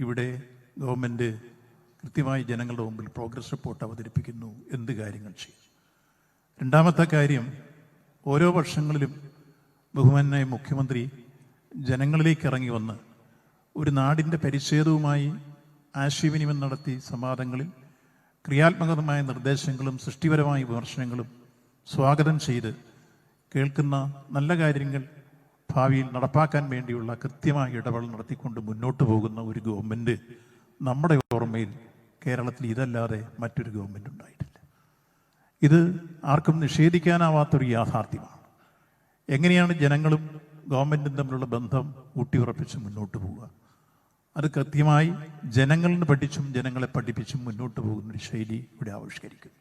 ഇവിടെ ഗവൺമെൻറ് കൃത്യമായി ജനങ്ങളുടെ മുമ്പിൽ പ്രോഗ്രസ് റിപ്പോർട്ട് അവതരിപ്പിക്കുന്നു, എന്ത് കാര്യങ്ങൾ ചെയ്യും. രണ്ടാമത്തെ കാര്യം, ഓരോ വർഷങ്ങളിലും ബഹുമാന്യനായ മുഖ്യമന്ത്രി ജനങ്ങളിലേക്ക് ഇറങ്ങി വന്ന് ഒരു നാടിൻ്റെ പരിച്ഛേദവുമായി ആശയവിനിമയം നടത്തി സംവാദങ്ങളിൽ ക്രിയാത്മകമായ നിർദ്ദേശങ്ങളും സൃഷ്ടിപരമായ വിമർശനങ്ങളും സ്വാഗതം ചെയ്ത് കേൾക്കുന്ന നല്ല കാര്യങ്ങൾ ഭാവിയിൽ നടപ്പാക്കാൻ വേണ്ടിയുള്ള കൃത്യമായ ഇടപെടൽ നടത്തിക്കൊണ്ട് മുന്നോട്ട് പോകുന്ന ഒരു ഗവൺമെൻറ് നമ്മുടെ ഓർമ്മയിൽ കേരളത്തിൽ ഇതല്ലാതെ മറ്റൊരു ഗവൺമെൻറ് ഉണ്ടായിട്ടില്ല. ഇത് ആർക്കും നിഷേധിക്കാനാവാത്തൊരു യാഥാർത്ഥ്യമാണ്. എങ്ങനെയാണ് ജനങ്ങളും ഗവൺമെൻറ്റും തമ്മിലുള്ള ബന്ധം ഊട്ടിയുറപ്പിച്ച് മുന്നോട്ട് പോവുക? അത് കൃത്യമായി ജനങ്ങളിൽ നിന്ന് പഠിച്ചും ജനങ്ങളെ പഠിപ്പിച്ചും മുന്നോട്ട് പോകുന്നൊരു ശൈലി ഇവിടെ ആവിഷ്കരിക്കുന്നു.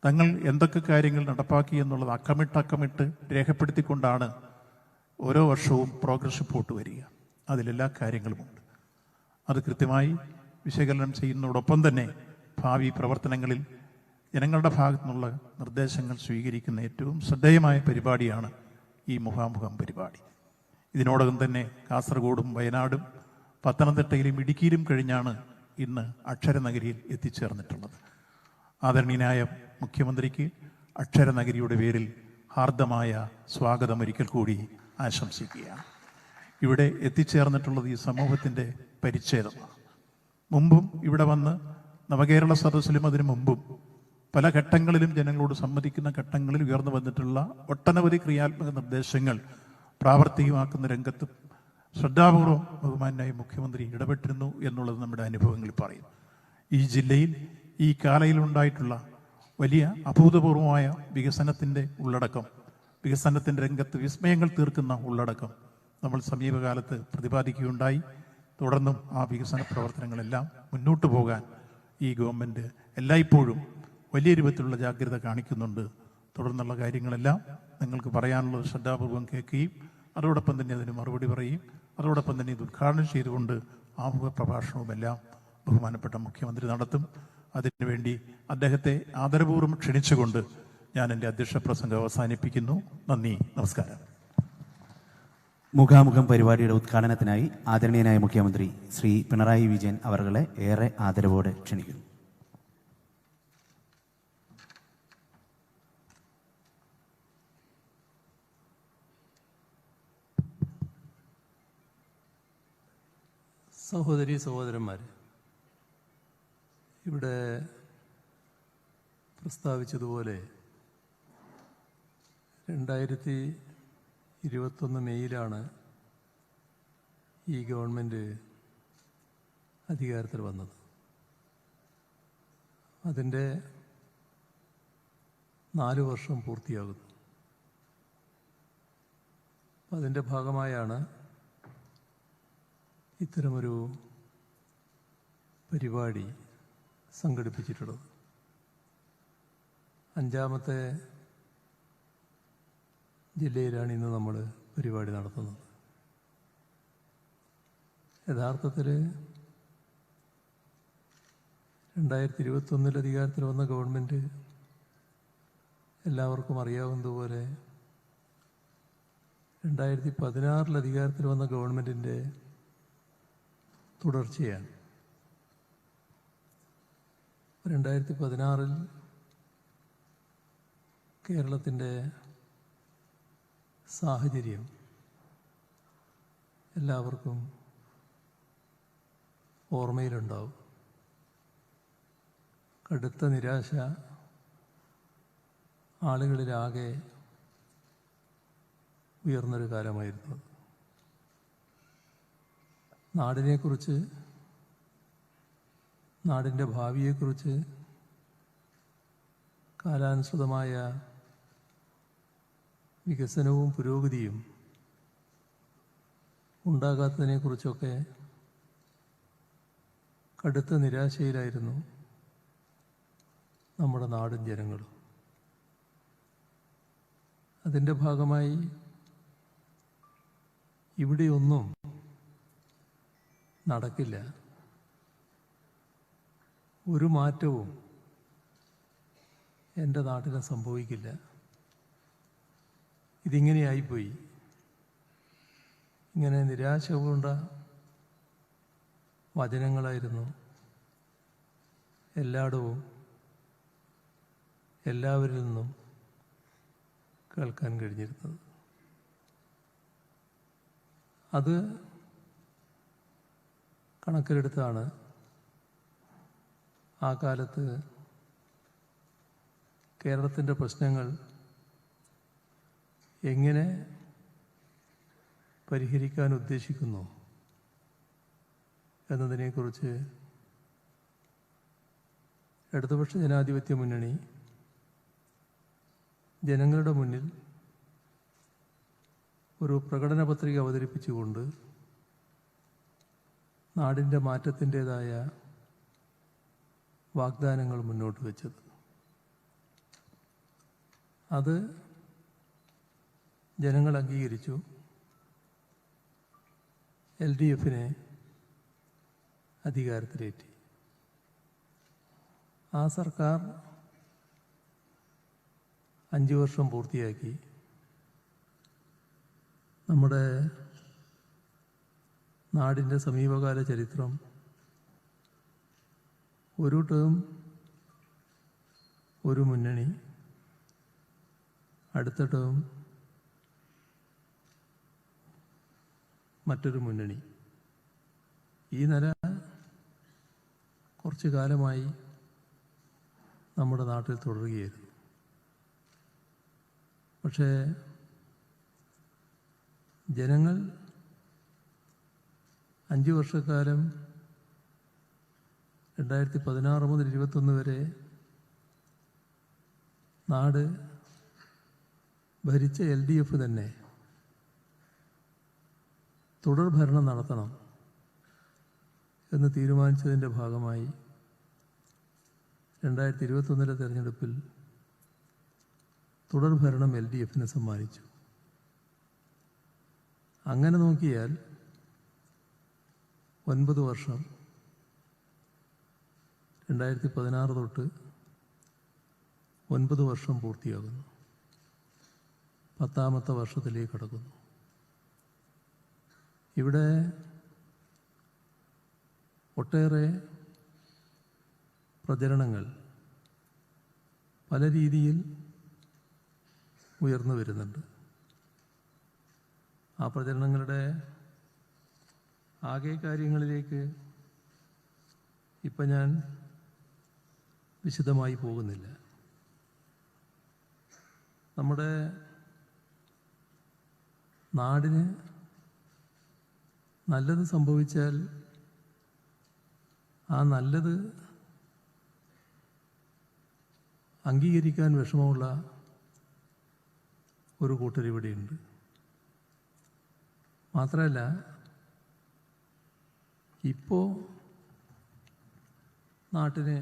തങ്ങൾ എന്തൊക്കെ കാര്യങ്ങൾ നടപ്പാക്കി എന്നുള്ളത് അക്കമിട്ട് രേഖപ്പെടുത്തിക്കൊണ്ടാണ് ഓരോ വർഷവും പ്രോഗ്രസ് റിപ്പോർട്ട് വരിക. അതിലെല്ലാ കാര്യങ്ങളുമുണ്ട്. അത് കൃത്യമായി വിശകലനം ചെയ്യുന്നതോടൊപ്പം തന്നെ ഭാവി പ്രവർത്തനങ്ങളിൽ ജനങ്ങളുടെ ഭാഗത്തു നിന്നുള്ള നിർദ്ദേശങ്ങൾ സ്വീകരിക്കുന്ന ഏറ്റവും ശ്രദ്ധേയമായ പരിപാടിയാണ് ഈ മുഖാമുഖം പരിപാടി. ഇതിനോടകം തന്നെ കാസർഗോഡും വയനാടും പത്തനംതിട്ടയിലും ഇടുക്കിയിലും കഴിഞ്ഞാണ് ഇന്ന് അക്ഷരനഗരിയിൽ എത്തിച്ചേർന്നിട്ടുള്ളത്. ആദരണീയനായ മുഖ്യമന്ത്രിക്ക് അക്ഷരനഗരിയുടെ പേരിൽ ഹാർദമായ സ്വാഗതം ഒരിക്കൽ കൂടി ആശംസിക്കുകയാണ്. ഇവിടെ എത്തിച്ചേർന്നിട്ടുള്ളത് ഈ സമൂഹത്തിൻ്റെ പരിച്ഛേദമാണ്. മുമ്പും ഇവിടെ വന്ന് നവകേരള സദസ്സിലും അതിനു മുമ്പും പല ഘട്ടങ്ങളിലും ജനങ്ങളോട് സംവദിക്കുന്ന ഘട്ടങ്ങളിൽ ഉയർന്നു വന്നിട്ടുള്ള ഒട്ടനവധി ക്രിയാത്മക നിർദ്ദേശങ്ങൾ പ്രാവർത്തികമാക്കുന്ന രംഗത്ത് ശ്രദ്ധാപൂർവം ബഹുമാന്യനായ മുഖ്യമന്ത്രി ഇടപെട്ടിരുന്നു എന്നുള്ളത് നമ്മുടെ അനുഭവങ്ങളിൽ പറയും. ഈ ജില്ലയിൽ ഈ കാലയിലുണ്ടായിട്ടുള്ള വലിയ അഭൂതപൂർവമായ വികസനത്തിൻ്റെ ഉള്ളടക്കം, വികസനത്തിൻ്റെ രംഗത്ത് വിസ്മയങ്ങൾ തീർക്കുന്ന ഉള്ളടക്കം നമ്മൾ സമീപകാലത്ത് പ്രതിപാദിക്കുകയുണ്ടായി. തുടർന്നും ആ വികസന പ്രവർത്തനങ്ങളെല്ലാം മുന്നോട്ട് പോകാൻ ഈ ഗവൺമെൻറ് എല്ലായ്പ്പോഴും വലിയ രൂപത്തിലുള്ള ജാഗ്രത കാണിക്കുന്നുണ്ട്. തുടർന്നുള്ള കാര്യങ്ങളെല്ലാം നിങ്ങൾക്ക് പറയാനുള്ളത് ശ്രദ്ധാപൂർവം കേൾക്കുകയും അതോടൊപ്പം തന്നെ അതിന് മറുപടി പറയുകയും അതോടൊപ്പം തന്നെ ഇത് ഉദ്ഘാടനം ചെയ്തുകൊണ്ട് ആമുഖ പ്രഭാഷണവുമെല്ലാം ബഹുമാനപ്പെട്ട മുഖ്യമന്ത്രി നടത്തും. അതിനുവേണ്ടി അദ്ദേഹത്തെ ആദരപൂർവ്വം ക്ഷണിച്ചുകൊണ്ട് ഞാൻ എൻ്റെ അധ്യക്ഷ പ്രസംഗം അവസാനിപ്പിക്കുന്നു. നന്ദി, നമസ്കാരം. മുഖാമുഖം പരിപാടിയുടെ ഉദ്ഘാടനത്തിനായി ആദരണീയനായ മുഖ്യമന്ത്രി ശ്രീ പിണറായി വിജയൻ അവർകളെ ഏറെ ആദരവോടെ ക്ഷണിക്കുന്നു. സഹോദരീ സഹോദരന്മാർ, ഇവിടെ പ്രസ്താവിച്ചതുപോലെ 2021 മെയ്യിലാണ് ഈ ഗവൺമെൻറ് അധികാരത്തിൽ വന്നത്. അതിൻ്റെ 4 വർഷം പൂർത്തിയാകുന്നു. അതിൻ്റെ ഭാഗമായാണ് ഇത്തരമൊരു പരിപാടി സംഘടിപ്പിച്ചിട്ടുള്ളത്. 5ാമത്തെ ജില്ലയിലാണ് ഇന്ന് നമ്മൾ പരിപാടി നടത്തുന്നത്. യഥാർത്ഥത്തിൽ 2021 അധികാരത്തിൽ വന്ന ഗവൺമെൻറ് എല്ലാവർക്കും അറിയാവുന്നതുപോലെ 2016 അധികാരത്തിൽ വന്ന ഗവൺമെൻറ്റിൻ്റെ തുടർച്ചയാണ്. 2016 കേരളത്തിൻ്റെ സാഹചര്യം എല്ലാവർക്കും ഓർമ്മയിലുണ്ടാവും. കടുത്ത നിരാശ ആളുകളിലാകെ ഉയർന്നൊരു കാലമായിരുന്നു. നാടിനെക്കുറിച്ച്, നാടിൻ്റെ ഭാവിയെക്കുറിച്ച് കാലാനുസൃതമായ വികസനവും പുരോഗതിയും ഉണ്ടാകാത്തതിനെക്കുറിച്ചൊക്കെ കടുത്ത നിരാശയിലായിരുന്നു നമ്മുടെ നാടും ജനങ്ങളും. അതിൻ്റെ ഭാഗമായി ഇവിടെയൊന്നും നടക്കില്ല, ഒരു മാറ്റവും എൻ്റെ നാട്ടിൽ സംഭവിക്കില്ല, ഇതിങ്ങനെയായിപ്പോയി, ഇങ്ങനെ നിരാശ കൊണ്ട വചനങ്ങളായിരുന്നു എല്ലായിടവും എല്ലാവരിൽ നിന്നും കേൾക്കാൻ കഴിഞ്ഞിരുന്നത്. അത് കണക്കിലെടുത്താണ് ആ കാലത്ത് കേരളത്തിൻ്റെ പ്രശ്നങ്ങൾ എങ്ങനെ പരിഹരിക്കാൻ ഉദ്ദേശിക്കുന്നു എന്നതിനെക്കുറിച്ച് ഇടതുപക്ഷ ജനാധിപത്യ മുന്നണി ജനങ്ങളുടെ മുന്നിൽ ഒരു പ്രകടന പത്രിക അവതരിപ്പിച്ചുകൊണ്ട് നാടിൻ്റെ മാറ്റത്തിൻ്റേതായ വാഗ്ദാനങ്ങൾ മുന്നോട്ട് വച്ചത്. അത് ജനങ്ങൾ അംഗീകരിച്ചു. LDFനെ അധികാരത്തിലേറ്റി. ആ സർക്കാർ 5 വർഷം പൂർത്തിയാക്കി. നമ്മുടെ നാടിൻ്റെ സമീപകാല ചരിത്രം ഒരു ടേം ഒരു മുന്നണി, അടുത്ത ടേം മറ്റൊരു മുന്നണി, ഈ നില കുറച്ചു കാലമായി നമ്മുടെ നാട്ടിൽ തുടരുകയായിരുന്നു. പക്ഷേ ജനങ്ങൾ 5 വർഷക്കാലം 2016 മുതൽ 2021 വരെ നാട് ഭരിച്ച LDF തന്നെ തുടർ ഭരണം നടത്തണം എന്ന് തീരുമാനിച്ചതിൻ്റെ ഭാഗമായി 2021 തെരഞ്ഞെടുപ്പിൽ തുടർ ഭരണം LDFന് സമ്മാനിച്ചു. അങ്ങനെ നോക്കിയാൽ 9 വർഷം 2016 തൊട്ട് 9 വർഷം പൂർത്തിയാകുന്നു. 10ാമത്തെ വർഷത്തിലേക്ക് കടക്കുന്നു. ഇവിടെ ഒട്ടേറെ പ്രചരണങ്ങൾ പല രീതിയിൽ ഉയർന്നു വരുന്നുണ്ട്. ആ പ്രചരണങ്ങളുടെ ആകെ കാര്യങ്ങളിലേക്ക് ഇപ്പം ഞാൻ വിശദമായി പോകുന്നില്ല. നമ്മുടെ നാടിന് നല്ലത് സംഭവിച്ചാൽ ആ നല്ലത് അംഗീകരിക്കാൻ വിഷമമുള്ള ഒരു കൂട്ടരിവിടെയുണ്ട്. മാത്രമല്ല, ഇപ്പോൾ നാട്ടിന്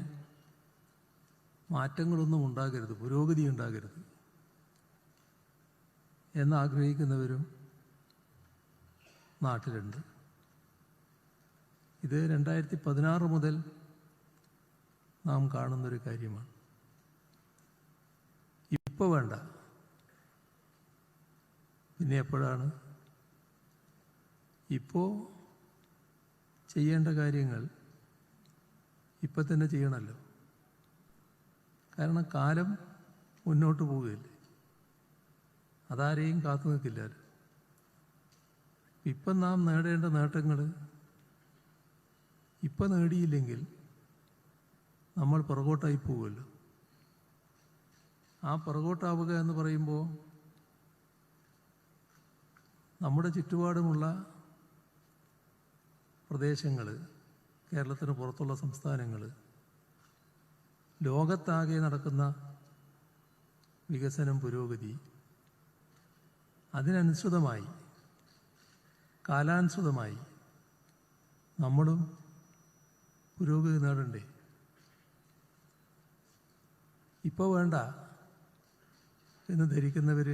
മാറ്റങ്ങളൊന്നും ഉണ്ടാകരുത്, പുരോഗതി ഉണ്ടാകരുത് എന്നാഗ്രഹിക്കുന്നവരും നാട്ടിലുണ്ട്. ഇത് 2016 മുതൽ നാം കാണുന്നൊരു കാര്യമാണ്. ഇപ്പോൾ വേണ്ട, പിന്നെ എപ്പോഴാണ്? ഇപ്പോൾ ചെയ്യേണ്ട കാര്യങ്ങൾ ഇപ്പം തന്നെ ചെയ്യണമല്ലോ. കാരണം കാലം മുന്നോട്ട് പോവുകയല്ലേ, അതാരെയും കാത്തു നിൽക്കില്ലല്ലോ. ഇപ്പം നാം നേടേണ്ട നേട്ടങ്ങൾ ഇപ്പം നേടിയില്ലെങ്കിൽ നമ്മൾ പുറകോട്ടായി പോവുമല്ലോ. ആ പുറകോട്ടാവുക എന്ന് പറയുമ്പോൾ നമ്മുടെ ചുറ്റുപാടുമുള്ള പ്രദേശങ്ങൾ, കേരളത്തിന് പുറത്തുള്ള സംസ്ഥാനങ്ങൾ, ലോകത്താകെ നടക്കുന്ന വികസനം, പുരോഗതി, അതിനനുസൃതമായി കാലാനുസൃതമായി നമ്മളും പുരോഗതി നേടണ്ടേ? ഇപ്പോൾ വേണ്ട എന്ന് ധരിക്കുന്നവർ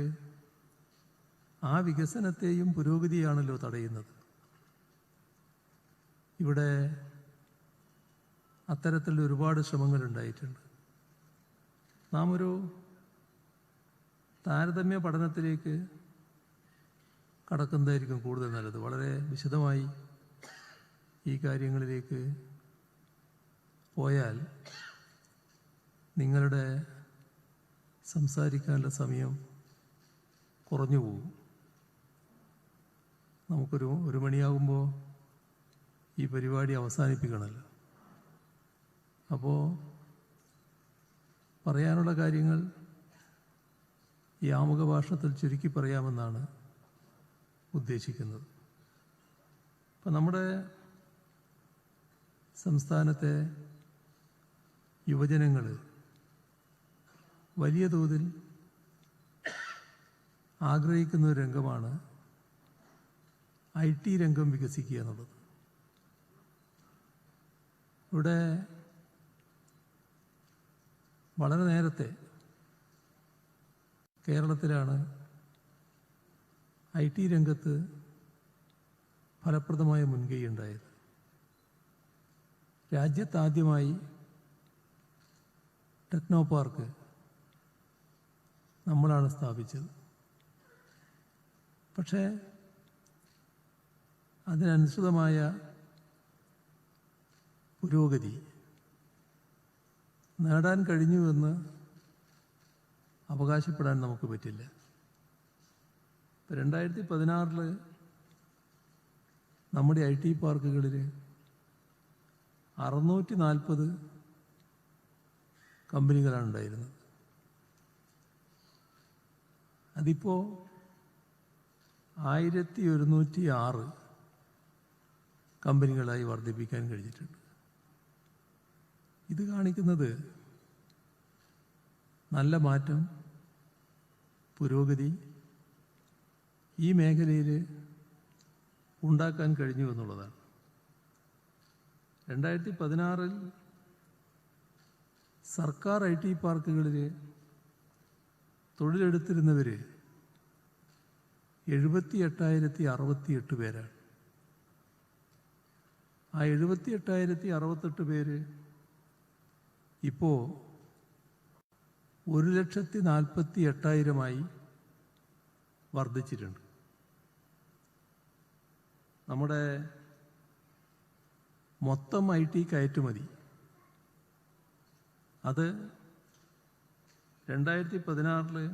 ആ വികസനത്തെയും പുരോഗതിയാണല്ലോ തടയുന്നത്. ഇവിടെ അത്തരത്തിലുള്ള ഒരുപാട് ശ്രമങ്ങളുണ്ടായിട്ടുണ്ട്. നാം ഒരു താരതമ്യ പഠനത്തിലേക്ക് കടക്കുന്നതായിരിക്കും കൂടുതൽ നല്ലത്. വളരെ വിശദമായി ഈ കാര്യങ്ങളിലേക്ക് പോയാൽ നിങ്ങളുടെ സംസാരിക്കാനുള്ള സമയം കുറഞ്ഞു പോകും. നമുക്കൊരു 1 മണിയാകുമ്പോൾ ഈ പരിപാടി അവസാനിപ്പിക്കണമല്ലോ. അപ്പോൾ പറയാനുള്ള കാര്യങ്ങൾ ഈ ആമുഖ ഭാഷണത്തിൽ ചുരുക്കി പറയാമെന്നാണ് ഉദ്ദേശിക്കുന്നത്. അപ്പം നമ്മുടെ സംസ്ഥാനത്തെ യുവജനങ്ങൾ വലിയ തോതിൽ ആഗ്രഹിക്കുന്ന ഒരു രംഗമാണ് IT രംഗം വികസിക്കുക എന്നുള്ളത്. ഇവിടെ വളരെ നേരത്തെ കേരളത്തിലാണ് IT രംഗത്ത് ഫലപ്രദമായ മുൻകൈ ഉണ്ടായത്. രാജ്യത്താദ്യമായി ടെക്നോ പാർക്ക് നമ്മളാണ് സ്ഥാപിച്ചത്. പക്ഷേ അതിനനുസൃതമായ പുരോഗതി നേടാൻ കഴിഞ്ഞുവെന്ന് അവകാശപ്പെടാൻ നമുക്ക് പറ്റില്ല. 2016 നമ്മുടെ IT പാർക്കുകളിൽ 640 കമ്പനികളാണ് ഉണ്ടായിരുന്നത്. അതിപ്പോൾ 1106 കമ്പനികളായി വർദ്ധിപ്പിക്കാൻ കഴിഞ്ഞിട്ടുണ്ട്. ഇത് കാണിക്കുന്നത് നല്ല മാറ്റം, പുരോഗതി ഈ മേഖലയിൽ ഉണ്ടാക്കാൻ കഴിഞ്ഞു എന്നുള്ളതാണ്. 2016 സർക്കാർ IT പാർക്കുകളിൽ തൊഴിലെടുത്തിരുന്നവർ 78,068 പേരാണ്. ആ 78,068 പേര് ഇപ്പോൾ 1,48,000 വർദ്ധിച്ചിട്ടുണ്ട്. നമ്മുടെ മൊത്തം IT കയറ്റുമതി അത് 2016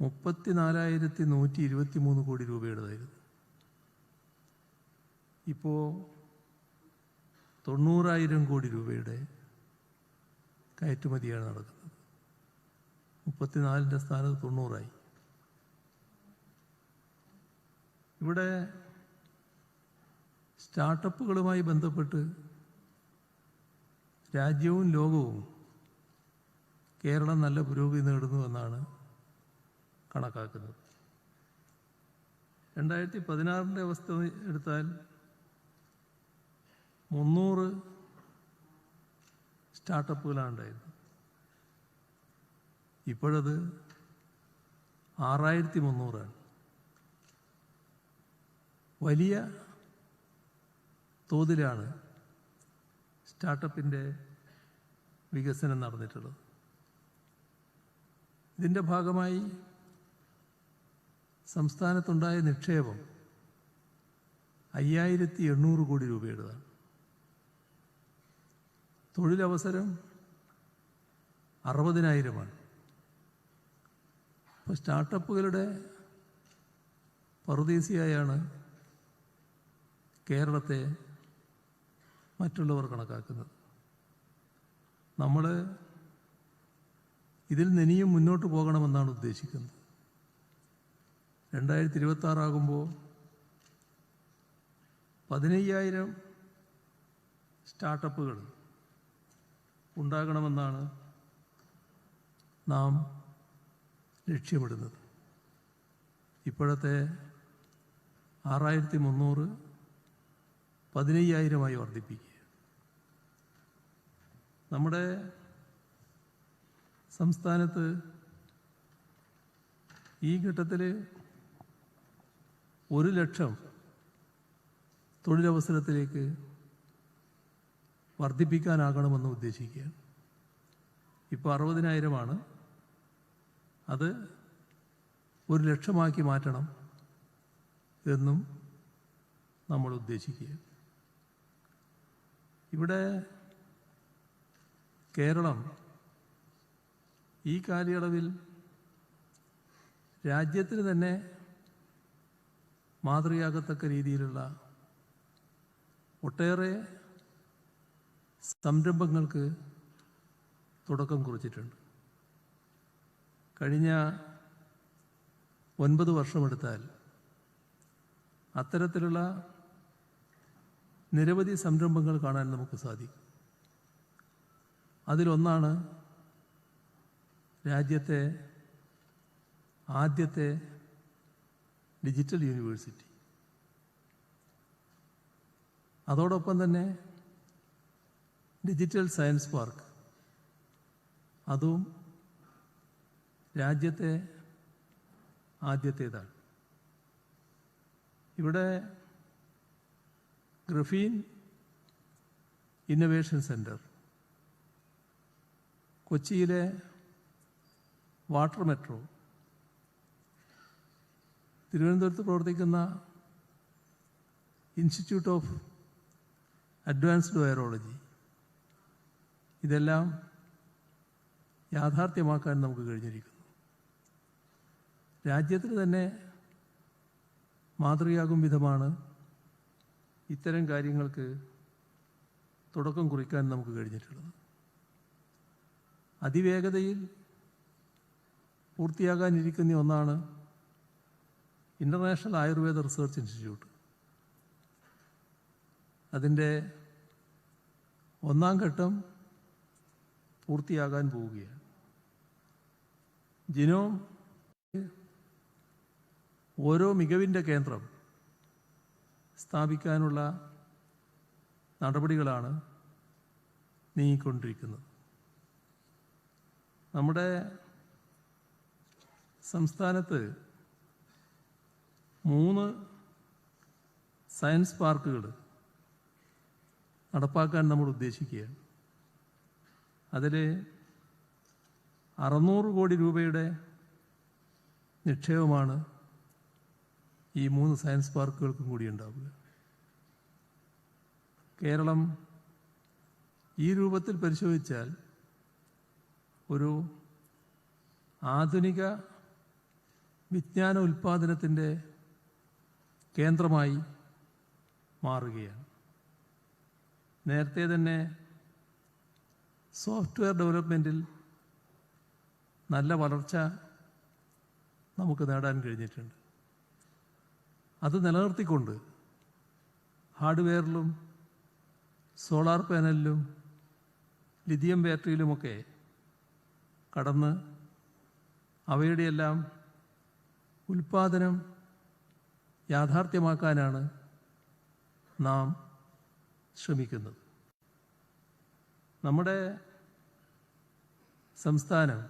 34,123 കോടി രൂപയുടേതായിരുന്നു. ഇപ്പോൾ 90,000 കോടി രൂപയുടെ കയറ്റുമതിയാണ് നടക്കുന്നത്. 34ൻ്റെ സ്ഥാനത്ത് 90ആയി. ഇവിടെ സ്റ്റാർട്ടപ്പുകളുമായി ബന്ധപ്പെട്ട് രാജ്യവും ലോകവും കേരളം നല്ല പുരോഗതി നേടുന്നുവെന്നാണ് കണക്കാക്കുന്നത്. 2016ൻ്റെ അവസ്ഥ എടുത്താൽ 300 സ്റ്റാർട്ടപ്പുകളാണ് ഉണ്ടായിരുന്നത്. ഇപ്പോഴത് 6,300 വലിയ തോതിലാണ് സ്റ്റാർട്ടപ്പിൻ്റെ വികസനം നടന്നിട്ടുള്ളത്. ഇതിൻ്റെ ഭാഗമായി സംസ്ഥാനത്തുണ്ടായ നിക്ഷേപം 5,800 കോടി രൂപയുടേതാണ്. തൊഴിലവസരം 60,000. ഇപ്പോൾ സ്റ്റാർട്ടപ്പുകളുടെ പറുദീസയായാണ് കേരളത്തെ മറ്റുള്ളവർ കണക്കാക്കുന്നത്. നമ്മൾ ഇതിൽ നിന്ന് ഇനിയും മുന്നോട്ട് പോകണമെന്നാണ് ഉദ്ദേശിക്കുന്നത്. 2026 ആകുമ്പോൾ 15,000 സ്റ്റാർട്ടപ്പുകൾ ഉണ്ടാകണമെന്നാണ് നാം ലക്ഷ്യമിടുന്നത്. ഇപ്പോഴത്തെ 6,300 15,000 വർദ്ധിപ്പിക്കുക. നമ്മുടെ സംസ്ഥാനത്ത് ഈ ഘട്ടത്തിൽ 1,00,000 തൊഴിലവസരത്തിലേക്ക് വർദ്ധിപ്പിക്കാനാകണമെന്ന് ഉദ്ദേശിക്കുകയാണ്. ഇപ്പോൾ 60,000 അത് 1,00,000 മാറ്റണം എന്നും നമ്മൾ ഉദ്ദേശിക്കുക. ഇവിടെ കേരളം ഈ കാലയളവിൽ രാജ്യത്തിന് തന്നെ മാതൃകയാകത്തക്ക രീതിയിലുള്ള ഒട്ടേറെ സംരംഭങ്ങൾക്ക് തുടക്കം കുറിച്ചിട്ടുണ്ട്. കഴിഞ്ഞ 9 വർഷമെടുത്താൽ അത്തരത്തിലുള്ള നിരവധി സംരംഭങ്ങൾ കാണാൻ നമുക്ക് സാധിക്കും. അതിലൊന്നാണ് രാജ്യത്തെ ആദ്യത്തെ ഡിജിറ്റൽ യൂണിവേഴ്സിറ്റി. അതോടൊപ്പം തന്നെ ഡിജിറ്റൽ സയൻസ് പാർക്ക്, അതും രാജ്യത്തെ ആദ്യത്തേതാണ്. ഇവിടെ ഗ്രഫീൻ ഇന്നൊവേഷൻ സെൻറ്റർ, കൊച്ചിയിലെ വാട്ടർ മെട്രോ, തിരുവനന്തപുരത്ത് പ്രവർത്തിക്കുന്ന ഇൻസ്റ്റിറ്റ്യൂട്ട് ഓഫ് അഡ്വാൻസ്ഡ് വൈറോളജി, ഇതെല്ലാം യാഥാർത്ഥ്യമാക്കാൻ നമുക്ക് കഴിഞ്ഞിരിക്കുന്നു. രാജ്യത്തിന് തന്നെ മാതൃകയാകും വിധമാണ് ഇത്തരം കാര്യങ്ങൾക്ക് തുടക്കം കുറിക്കാൻ നമുക്ക് കഴിഞ്ഞിട്ടുള്ളത്. അതിവേഗതയിൽ പൂർത്തിയാകാനിരിക്കുന്ന ഒന്നാണ് ഇൻ്റർനാഷണൽ ആയുർവേദ റിസർച്ച് ഇൻസ്റ്റിറ്റ്യൂട്ട്. അതിൻ്റെ 1ാം ഘട്ടം പൂർത്തിയാകാൻ പോവുകയാണ്. ജിനോം ഓരോ മികവിൻ്റെ കേന്ദ്രം സ്ഥാപിക്കാനുള്ള നടപടികളാണ് നീങ്ങിക്കൊണ്ടിരിക്കുന്നത്. നമ്മുടെ സംസ്ഥാനത്ത് 3 സയൻസ് പാർക്കുകൾ നടപ്പാക്കാൻ നമ്മൾ ഉദ്ദേശിക്കുകയാണ്. അതിൽ 600 കോടി രൂപയുടെ നിക്ഷേപമാണ് ഈ 3 സയൻസ് പാർക്കുകൾക്കും കൂടി ഉണ്ടാവുക. കേരളം ഈ രൂപത്തിൽ പരിശോധിച്ചാൽ ഒരു ആധുനിക വിജ്ഞാന ഉൽപ്പാദനത്തിൻ്റെ കേന്ദ്രമായി മാറുകയാണ്. നേരത്തെ തന്നെ സോഫ്റ്റ്വെയർ ഡെവലപ്മെൻറ്റിൽ നല്ല വളർച്ച നമുക്ക് നേടാൻ കഴിഞ്ഞിട്ടുണ്ട്. അത് നിലനിർത്തിക്കൊണ്ട് ഹാർഡ്വെയറിലും സോളാർ പാനലിലും ലിഥിയം ബാറ്ററിയിലുമൊക്കെ കടന്ന് അവയുടെയെല്ലാം ഉൽപ്പാദനം യാഥാർത്ഥ്യമാക്കാനാണ് നാം ശ്രമിക്കുന്നത്. നമ്മുടെ സംസ്ഥാനം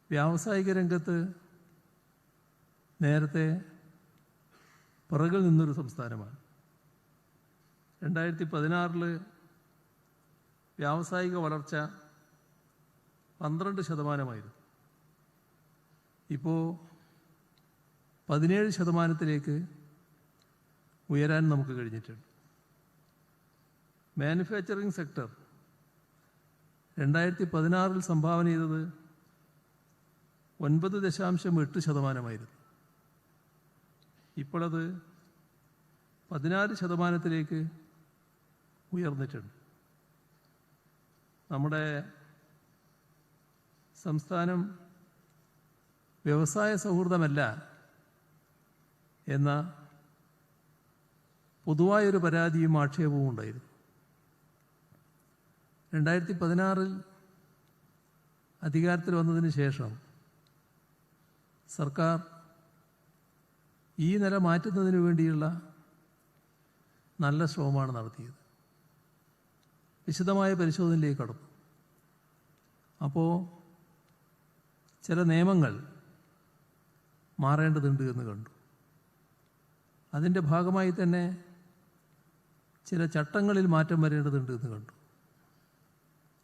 വ്യാവസായിക രംഗത്ത് നേരത്തെ പിറകിൽ നിന്നൊരു സംസ്ഥാനമാണ്. 2016 വ്യാവസായിക വളർച്ച 12%. ഇപ്പോൾ 17% ഉയരാൻ നമുക്ക് കഴിഞ്ഞിട്ടുണ്ട്. മാനുഫാക്ചറിംഗ് സെക്ടർ 2016 സംഭാവന ചെയ്തത് 9.8%. ഇപ്പോഴത് 14% ഉയർന്നിട്ടുണ്ട്. നമ്മുടെ സംസ്ഥാനം വ്യവസായ സൗഹൃദമല്ല എന്ന പൊതുവായൊരു പരാതിയും ആക്ഷേപവും ഉണ്ടായിരുന്നു. 2016 അധികാരത്തിൽ വന്നതിന് ശേഷം സർക്കാർ ഈ നില മാറ്റുന്നതിന് വേണ്ടിയുള്ള നല്ല ശ്രമമാണ് നടത്തിയത്. വിശദമായ പരിശോധനയിലേക്ക് കടന്നു. അപ്പോൾ ചില നിയമങ്ങൾ മാറേണ്ടതുണ്ട് എന്ന് കണ്ടു. അതിൻ്റെ ഭാഗമായി തന്നെ ചില ചട്ടങ്ങളിൽ മാറ്റം വരേണ്ടതുണ്ട് എന്ന് കണ്ടു.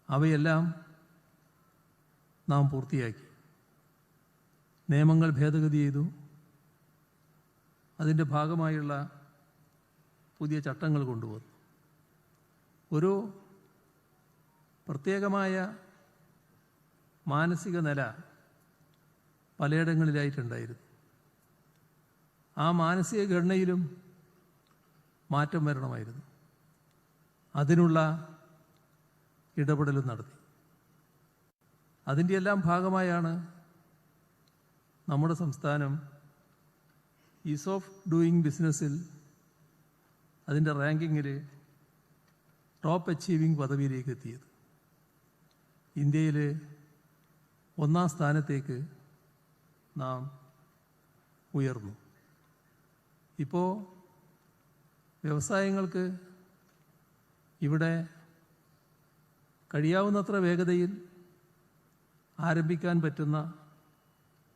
അവയെല്ലാം നാം പൂർത്തിയാക്കി. നിയമങ്ങൾ ഭേദഗതി ചെയ്തു. അതിൻ്റെ ഭാഗമായുള്ള പുതിയ ചട്ടങ്ങൾ കൊണ്ടുവന്നു. ഒരു പ്രത്യേകമായ മാനസിക നില പലയിടങ്ങളിലായിട്ടുണ്ടായിരുന്നു. ആ മാനസിക ഘടനയിലും മാറ്റം വരണമായിരുന്നു. അതിനുള്ള ഇടപെടലും നടത്തി. അതിൻ്റെ എല്ലാം ഭാഗമായാണ് നമ്മുടെ സംസ്ഥാനം ഈസ് ഓഫ് ഡൂയിങ് ബിസിനസ്സിൽ അതിൻ്റെ റാങ്കിങ്ങിൽ ടോപ്പ് അച്ചീവിംഗ് പദവിയിലേക്ക് എത്തിയത്. ഇന്ത്യയിൽ 1-ാം സ്ഥാനത്തേക്ക് നാം ഉയർന്നു. ഇപ്പോൾ വ്യവസായങ്ങൾക്ക് ഇവിടെ കഴിയാവുന്നത്ര വേഗതയിൽ ആരംഭിക്കാൻ പറ്റുന്ന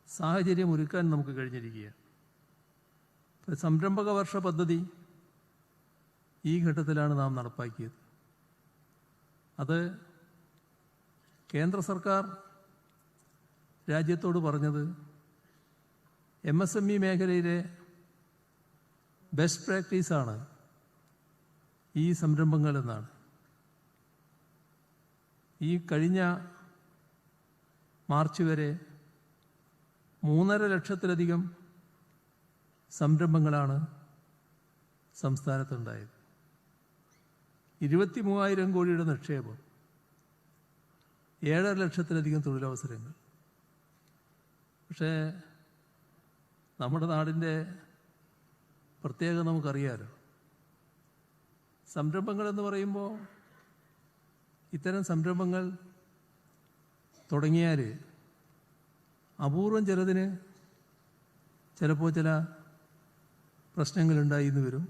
സാഹചര്യം ഒരുക്കാൻ നമുക്ക് കഴിഞ്ഞിരിക്കുകയാണ്. സംരംഭക വർഷ പദ്ധതി ഈ ഘട്ടത്തിലാണ് നാം നടപ്പാക്കിയത്. അത് കേന്ദ്ര സർക്കാർ രാജ്യത്തോട് പറഞ്ഞത് MSME മേഖലയിലെ ബെസ്റ്റ് പ്രാക്ടീസാണ് ഈ സംരംഭങ്ങൾ എന്നാണ്. ഈ കഴിഞ്ഞ മാർച്ച് വരെ 3.5 ലക്ഷത്തിലധികം സംരംഭങ്ങളാണ് സംസ്ഥാനത്തുണ്ടായത്. 23,000 കോടിയുടെ നിക്ഷേപം, 7.5 ലക്ഷത്തിലധികം തൊഴിലവസരങ്ങൾ. പക്ഷേ നമ്മുടെ നാടിൻ്റെ പ്രത്യേകത നമുക്കറിയാലോ. സംരംഭങ്ങളെന്ന് പറയുമ്പോൾ ഇത്തരം സംരംഭങ്ങൾ തുടങ്ങിയാൽ അപൂർവം ചിലതിന് ചിലപ്പോൾ ചില പ്രശ്നങ്ങളുണ്ടായി എന്ന് വരും,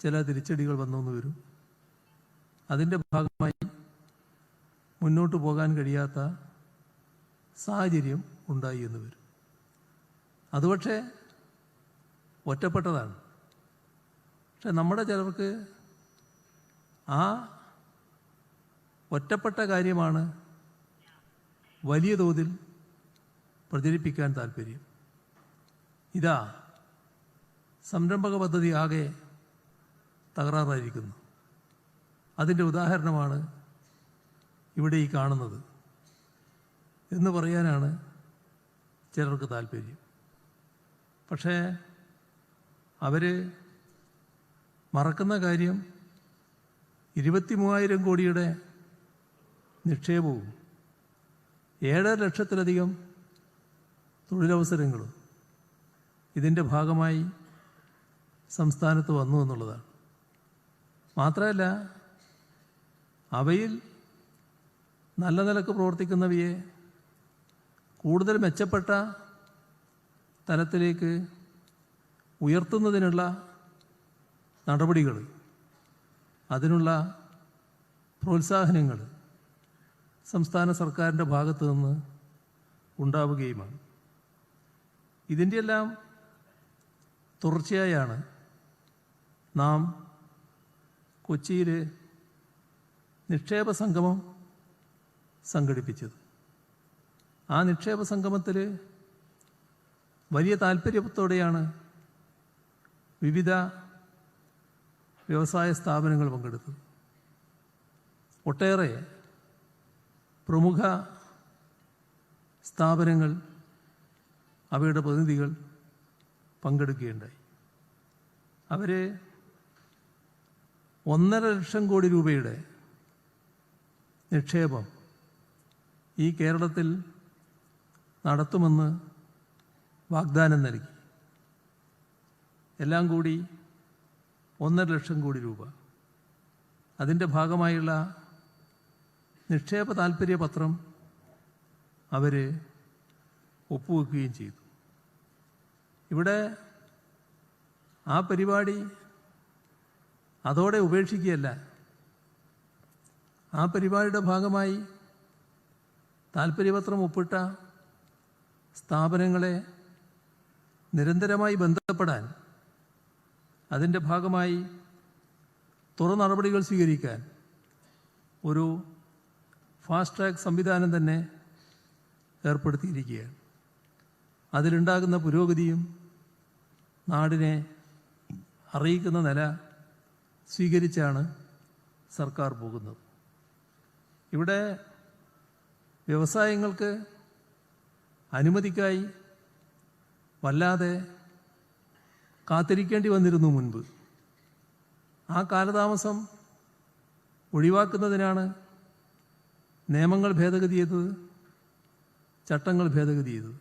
ചില തിരിച്ചടികൾ വന്നെന്ന് വരും. അതിൻ്റെ ഭാഗമായി മുന്നോട്ട് പോകാൻ കഴിയാത്ത സാഹചര്യം ഉണ്ടായി എന്ന് വരും. അത് പക്ഷേ ഒറ്റപ്പെട്ടതാണ്. പക്ഷെ നമ്മുടെ ചിലർക്ക് ആ ഒറ്റപ്പെട്ട കാര്യമാണ് വലിയ തോതിൽ പ്രചരിപ്പിക്കാൻ താല്പര്യം. ഇതാ സംരംഭക പദ്ധതി ആകെ തകരാറായിരിക്കുന്നു. അതിൻ്റെ ഉദാഹരണമാണ് ഇവിടെ ഈ കാണുന്നത് എന്ന് പറയാനാണ് ചിലർക്ക് താല്പര്യം. പക്ഷേ അവർ മറക്കുന്ന കാര്യം 23,000 കോടിയുടെ നിക്ഷേപവും 7.5 ലക്ഷത്തിലധികം തൊഴിലവസരങ്ങളും ഇതിൻ്റെ ഭാഗമായി സംസ്ഥാനത്ത് വന്നു എന്നുള്ളതാണ്. മാത്രമല്ല, അവയിൽ നല്ല നിലക്ക് പ്രവർത്തിക്കുന്നവയെ കൂടുതൽ മെച്ചപ്പെട്ട തലത്തിലേക്ക് ഉയർത്തുന്നതിനുള്ള നടപടികൾ, അതിനുള്ള പ്രോത്സാഹനങ്ങൾ സംസ്ഥാന സർക്കാരിൻ്റെ ഭാഗത്തു നിന്ന് ഉണ്ടാവുകയുമാണ്. ഇതിൻ്റെ എല്ലാം തുടർച്ചയായാണ് നാം കൊച്ചിയിൽ നിക്ഷേപ സംഗമം സംഘടിപ്പിച്ചത്. ആ നിക്ഷേപ സംഗമത്തിൽ വലിയ താല്പര്യത്തോടെയാണ് വിവിധ വ്യവസായ സ്ഥാപനങ്ങൾ പങ്കെടുത്തത്. ഒട്ടേറെ പ്രമുഖ സ്ഥാപനങ്ങൾ, അവയുടെ പ്രതിനിധികൾ പങ്കെടുക്കുകയുണ്ടായി. അവർ 1.5 ലക്ഷം കോടി രൂപയുടെ നിക്ഷേപം ഈ കേരളത്തിൽ നടത്തുമെന്ന് വാഗ്ദാനം നൽകി. എല്ലാം കൂടി 1.5 ലക്ഷം കോടി രൂപ. അതിൻ്റെ ഭാഗമായുള്ള നിക്ഷേപ താൽപ്പര്യപത്രം അവർ ഒപ്പുവെക്കുകയും ചെയ്തു. ഇവിടെ ആ പരിപാടി അതോടെ ഉപേക്ഷിക്കുകയല്ല. ആ പരിപാടിയുടെ ഭാഗമായി താൽപ്പര്യപത്രം ഒപ്പിട്ട സ്ഥാപനങ്ങളെ നിരന്തരമായി ബന്ധപ്പെടാൻ, അതിൻ്റെ ഭാഗമായി തുറ നടപടികൾ സ്വീകരിക്കാൻ ഒരു ഫാസ്റ്റ് ട്രാക്ക് സംവിധാനം തന്നെ ഏർപ്പെടുത്തിയിരിക്കുകയാണ്. അതിലുണ്ടാകുന്ന പുരോഗതിയും നാടിനെ അറിയിക്കുന്ന നില സ്വീകരിച്ചാണ് സർക്കാർ പോകുന്നത്. ഇവിടെ വ്യവസായങ്ങൾക്ക് അനുമതിക്കായി വല്ലാതെ കാത്തിരിക്കേണ്ടി വന്നിരുന്നു മുൻപ്. ആ കാലതാമസം ഒഴിവാക്കുന്നതിനാണ് നിയമങ്ങൾ ഭേദഗതി ചെയ്തത്, ചട്ടങ്ങൾ ഭേദഗതി ചെയ്തത്.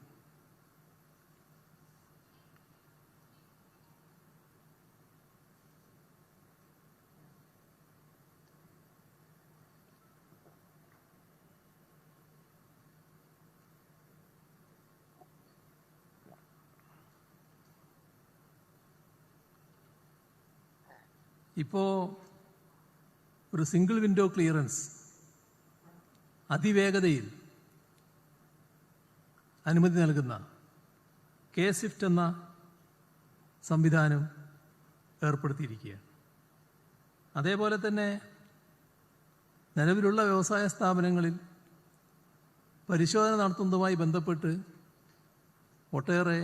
ഇപ്പോൾ ഒരു സിംഗിൾ വിൻഡോ ക്ലിയറൻസ് അതിവേഗതയിൽ അനുമതി നൽകുന്ന K-SWIFT എന്ന സംവിധാനം ഏർപ്പെടുത്തിയിരിക്കുകയാണ്. അതേപോലെ തന്നെ നിലവിലുള്ള വ്യവസായ സ്ഥാപനങ്ങളിൽ പരിശോധന നടത്തുന്നതുമായി ബന്ധപ്പെട്ട് ഒട്ടേറെ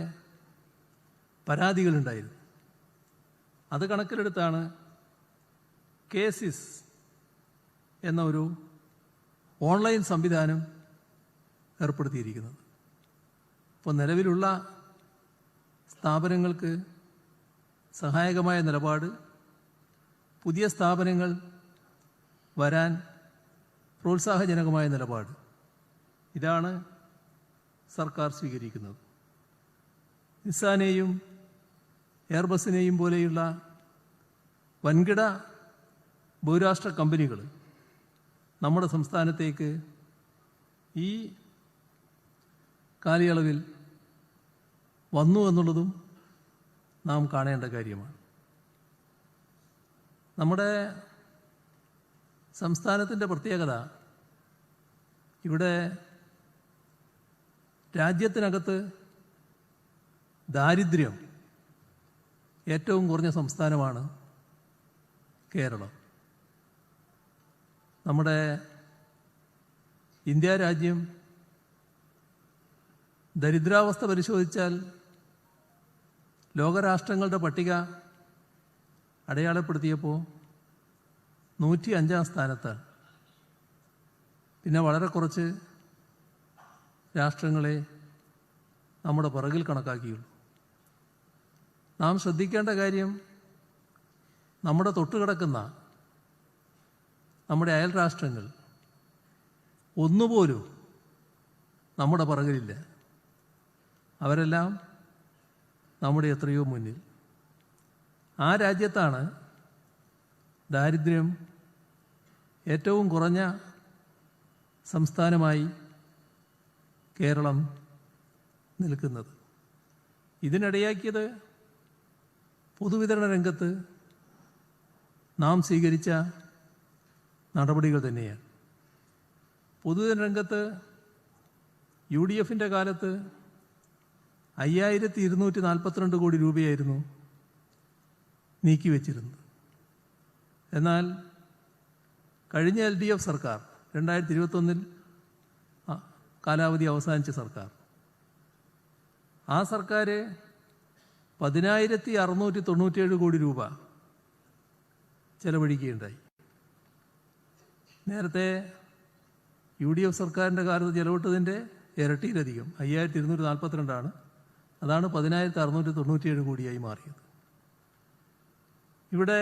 പരാതികളുണ്ടായിരുന്നു. അത് കണക്കിലെടുത്താണ് KSIS എന്ന ഒരു ഓൺലൈൻ സംവിധാനം ഏർപ്പെടുത്തിയിരിക്കുന്നത്. ഇപ്പോൾ നിലവിലുള്ള സ്ഥാപനങ്ങൾക്ക് സഹായകമായ നിലപാട്, പുതിയ സ്ഥാപനങ്ങൾ വരാൻ പ്രോത്സാഹജനകമായ നിലപാട്, ഇതാണ് സർക്കാർ സ്വീകരിക്കുന്നത്. നിസാനെയും എയർബസിനെയും പോലെയുള്ള വൻകിട ബഹുരാഷ്ട്ര കമ്പനികൾ നമ്മുടെ സംസ്ഥാനത്തേക്ക് ഈ കാലയളവിൽ വന്നു എന്നുള്ളതും നാം കാണേണ്ട കാര്യമാണ്. നമ്മുടെ സംസ്ഥാനത്തിൻ്റെ പ്രത്യേകത, ഇവിടെ രാജ്യത്തിനകത്ത് ദാരിദ്ര്യം ഏറ്റവും കുറഞ്ഞ സംസ്ഥാനമാണ് കേരളം. നമ്മുടെ ഇന്ത്യ രാജ്യം ദരിദ്രാവസ്ഥ പരിശോധിച്ചാൽ ലോകരാഷ്ട്രങ്ങളുടെ പട്ടിക അടയാളപ്പെടുത്തിയപ്പോൾ 105-ാം സ്ഥാനത്താണ്. പിന്നെ വളരെ കുറച്ച് രാഷ്ട്രങ്ങളെ നമ്മുടെ പിറകിൽ കണക്കാക്കിയുള്ളൂ. നാം ശ്രദ്ധിക്കേണ്ട കാര്യം, നമ്മുടെ തൊട്ടുകിടക്കുന്ന നമ്മുടെ അയൽ രാഷ്ട്രങ്ങൾ ഒന്നുപോലും നമ്മുടെ പിറകിലില്ല. അവരെല്ലാം നമ്മുടെ എത്രയോ മുന്നിൽ. ആ രാജ്യത്താണ് ദാരിദ്ര്യം ഏറ്റവും കുറഞ്ഞ സംസ്ഥാനമായി കേരളം നിൽക്കുന്നത്. ഇതിനിടയാക്കിയത് പൊതുവിതരണ രംഗത്ത് നാം സ്വീകരിച്ച നടപടികൾ തന്നെയാണ്. പൊതുവിതരണ രംഗത്ത് UDF-ൻ്റെ കാലത്ത് 5242 കോടി രൂപയായിരുന്നു നീക്കിവെച്ചിരുന്നത്. എന്നാൽ കഴിഞ്ഞ LDF സർക്കാർ 2021-ൽ കാലാവധി അവസാനിച്ച സർക്കാർ, ആ സർക്കാർ 10,697 കോടി രൂപ ചെലവഴിക്കുകയുണ്ടായി. നേരത്തെ UDF സർക്കാരിൻ്റെ കാലത്ത് ചെലവിട്ടതിൻ്റെ ഇരട്ടിയിലധികം 5242 അതാണ് 10,697 കോടിയായി മാറിയത്. ഇവിടെ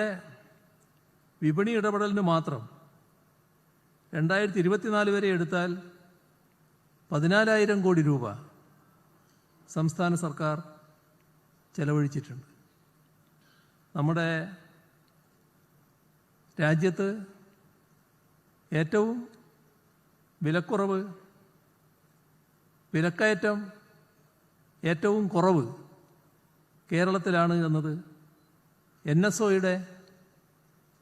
വിപണി ഇടപെടലിന് മാത്രം 2024 വരെ എടുത്താൽ 14,000 കോടി രൂപ സംസ്ഥാന സർക്കാർ ചെലവഴിച്ചിട്ടുണ്ട്. നമ്മുടെ രാജ്യത്ത് ഏറ്റവും വിലക്കുറവ്, വിലക്കയറ്റം ഏറ്റവും കുറവ് കേരളത്തിലാണ് എന്നത് NSOയുടെ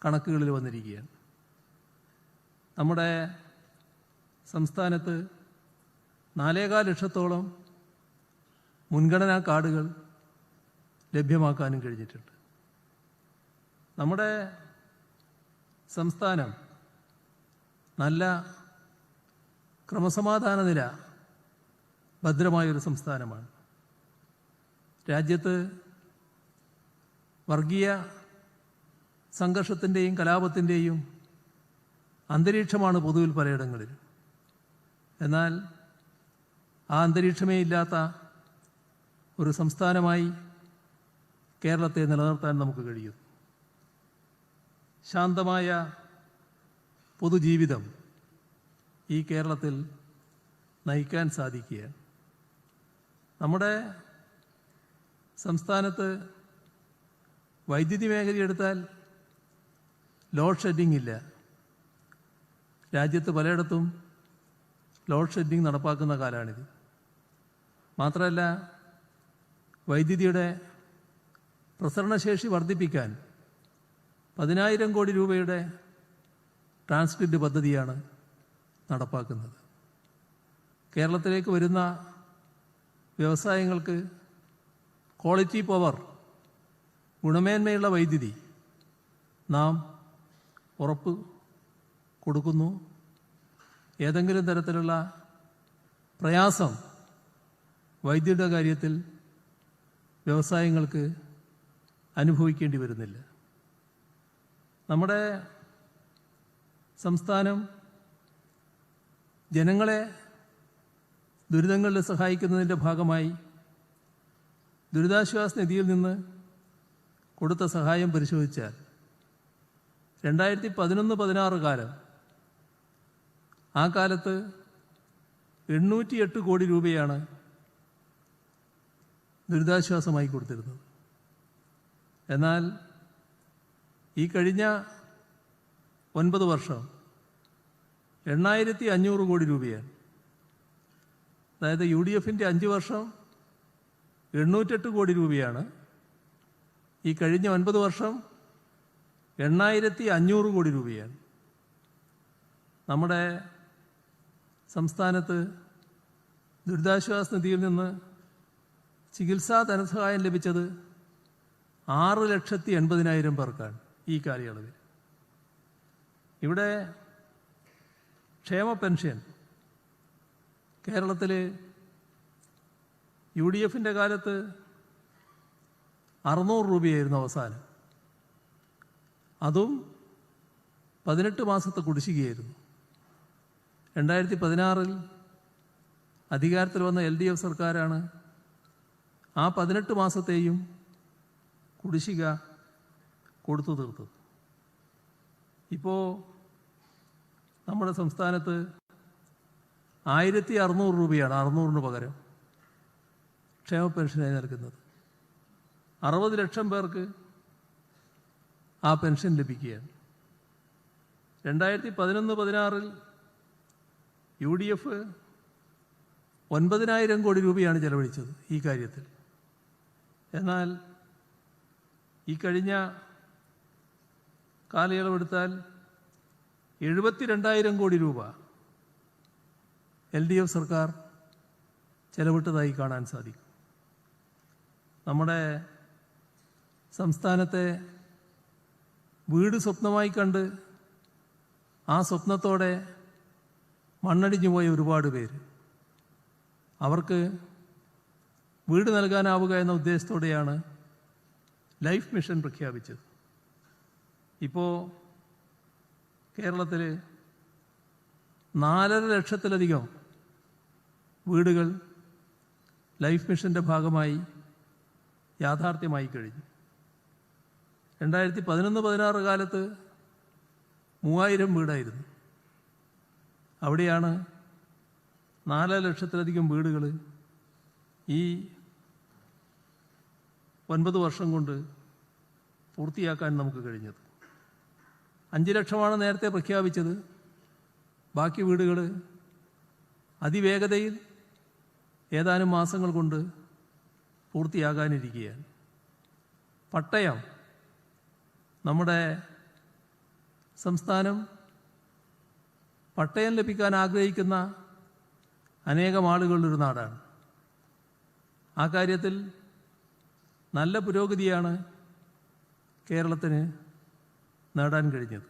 കണക്കുകളിൽ വന്നിരിക്കുകയാണ്. നമ്മുടെ സംസ്ഥാനത്ത് 4.25 ലക്ഷത്തോളം മുൻഗണനാ കാർഡുകൾ ലഭ്യമാക്കാനും കഴിഞ്ഞിട്ടുണ്ട്. നമ്മുടെ സംസ്ഥാനം നല്ല ക്രമസമാധാന നില ഭദ്രമായൊരു സംസ്ഥാനമാണ്. രാജ്യത്ത് വർഗീയ സംഘർഷത്തിൻ്റെയും കലാപത്തിൻ്റെയും അന്തരീക്ഷമാണ് പൊതുവിൽ പലയിടങ്ങളിൽ. എന്നാൽ ആ അന്തരീക്ഷമേ ഇല്ലാത്ത ഒരു സംസ്ഥാനമായി കേരളത്തെ നിലനിർത്താൻ നമുക്ക് കഴിയും. ശാന്തമായ പൊതുജീവിതം ഈ കേരളത്തിൽ നയിക്കാൻ സാധിക്കുകയാണ്. നമ്മുടെ സംസ്ഥാനത്ത് വൈദ്യുതി മേഖലയെടുത്താൽ ലോഡ് ഷെഡിംഗ് ഇല്ല. രാജ്യത്ത് പലയിടത്തും ലോഡ് ഷെഡിംഗ് നടപ്പാക്കുന്ന കാലമാണിത്. മാത്രമല്ല, വൈദ്യുതിയുടെ പ്രസരണശേഷി വർദ്ധിപ്പിക്കാൻ 10,000 കോടി രൂപയുടെ ട്രാൻസ്ഗ്രിഡ് പദ്ധതിയാണ് നടപ്പാക്കുന്നത്. കേരളത്തിലേക്ക് വരുന്ന വ്യവസായങ്ങൾക്ക് ക്വാളിറ്റി പവർ, ഗുണമേന്മയുള്ള വൈദ്യുതി നാം ഉറപ്പ് കൊടുക്കുന്നു. ഏതെങ്കിലും തരത്തിലുള്ള പ്രയാസം വൈദ്യുതിയുടെ കാര്യത്തിൽ വ്യവസായങ്ങൾക്ക് അനുഭവിക്കേണ്ടി വരുന്നില്ല. നമ്മുടെ സംസ്ഥാനം ജനങ്ങളെ ദുരിതങ്ങളിൽ സഹായിക്കുന്നതിൻ്റെ ഭാഗമായി ദുരിതാശ്വാസ നിധിയിൽ നിന്ന് കൊടുത്ത സഹായം പരിശോധിച്ചാൽ 2011-16 കാലം, ആ കാലത്ത് 808 കോടി രൂപയാണ് ദുരിതാശ്വാസമായി കൊടുത്തിരുന്നത്. എന്നാൽ ഈ കഴിഞ്ഞ 9 വർഷം 8,500 കോടി രൂപയാണ്. അതായത് UDFൻ്റെ 5 വർഷം 808 കോടി രൂപയാണ്. ഈ കഴിഞ്ഞ 9 വർഷം 8,500 കോടി രൂപയാണ്. നമ്മുടെ സംസ്ഥാനത്ത് ദുരിതാശ്വാസ നിധിയിൽ നിന്ന് ചികിത്സാ ധനസഹായം ലഭിച്ചത് 6,80,000 പേർക്കാണ് ഈ കാലയളവിൽ. ഇവിടെ ക്ഷേമ പെൻഷൻ കേരളത്തിൽ UDFൻ്റെ കാലത്ത് 600 രൂപയായിരുന്നു അവസാനം. അതും 18 മാസത്തെ കുടിശ്ശികയായിരുന്നു. 2016 അധികാരത്തിൽ വന്ന LDF സർക്കാരാണ് ആ 18 മാസത്തെയും കുടിശ്ശിക കൊടുത്തു തീർത്തത്. ഇപ്പോൾ നമ്മുടെ സംസ്ഥാനത്ത് 1,600 രൂപയാണ് 600-ന് പകരം ക്ഷേമ പെൻഷനായി നൽകുന്നത്. 60 ലക്ഷം പേർക്ക് ആ പെൻഷൻ ലഭിക്കുകയാണ്. 2011-16 UDF 9,000 കോടി രൂപയാണ് ചെലവഴിച്ചത് ഈ കാര്യത്തിൽ. എന്നാൽ ഈ കഴിഞ്ഞ കാലയളവെടുത്താൽ 72,000 കോടി രൂപ LDF സർക്കാർ ചെലവിട്ടതായി കാണാൻ സാധിക്കും. നമ്മുടെ സംസ്ഥാനത്തെ വീട് സ്വപ്നമായി കണ്ട് ആ സ്വപ്നത്തോടെ മണ്ണടിഞ്ഞു പോയ ഒരുപാട് പേര്, അവർക്ക് വീട് നൽകാനാവുക എന്ന ഉദ്ദേശത്തോടെയാണ് ലൈഫ് മിഷൻ പ്രഖ്യാപിച്ചത്. ഇപ്പോൾ കേരളത്തിൽ 4.5 ലക്ഷത്തിലധികം വീടുകൾ ലൈഫ് മിഷൻ്റെ ഭാഗമായി യാഥാർത്ഥ്യമായി കഴിഞ്ഞു. 2011-16 കാലത്ത് 3,000 വീടായിരുന്നു. അവിടെയാണ് 4 ലക്ഷത്തിലധികം വീടുകൾ ഈ 9 വർഷം കൊണ്ട് പൂർത്തിയാക്കാൻ നമുക്ക് കഴിഞ്ഞത്. 5 ലക്ഷമാണ് നേരത്തെ പ്രഖ്യാപിച്ചത്. ബാക്കി വീടുകൾ അതിവേഗതയിൽ ഏതാനും മാസങ്ങൾ കൊണ്ട് പൂർത്തിയാകാനിരിക്കുകയാണ്. പട്ടയം, നമ്മുടെ സംസ്ഥാനം പട്ടയം ലഭിക്കാൻ ആഗ്രഹിക്കുന്ന അനേകം ആളുകളുള്ളൊരു നാടാണ്. ആ കാര്യത്തിൽ നല്ല പുരോഗതിയാണ് കേരളത്തിന് നേടാൻ കഴിഞ്ഞത്.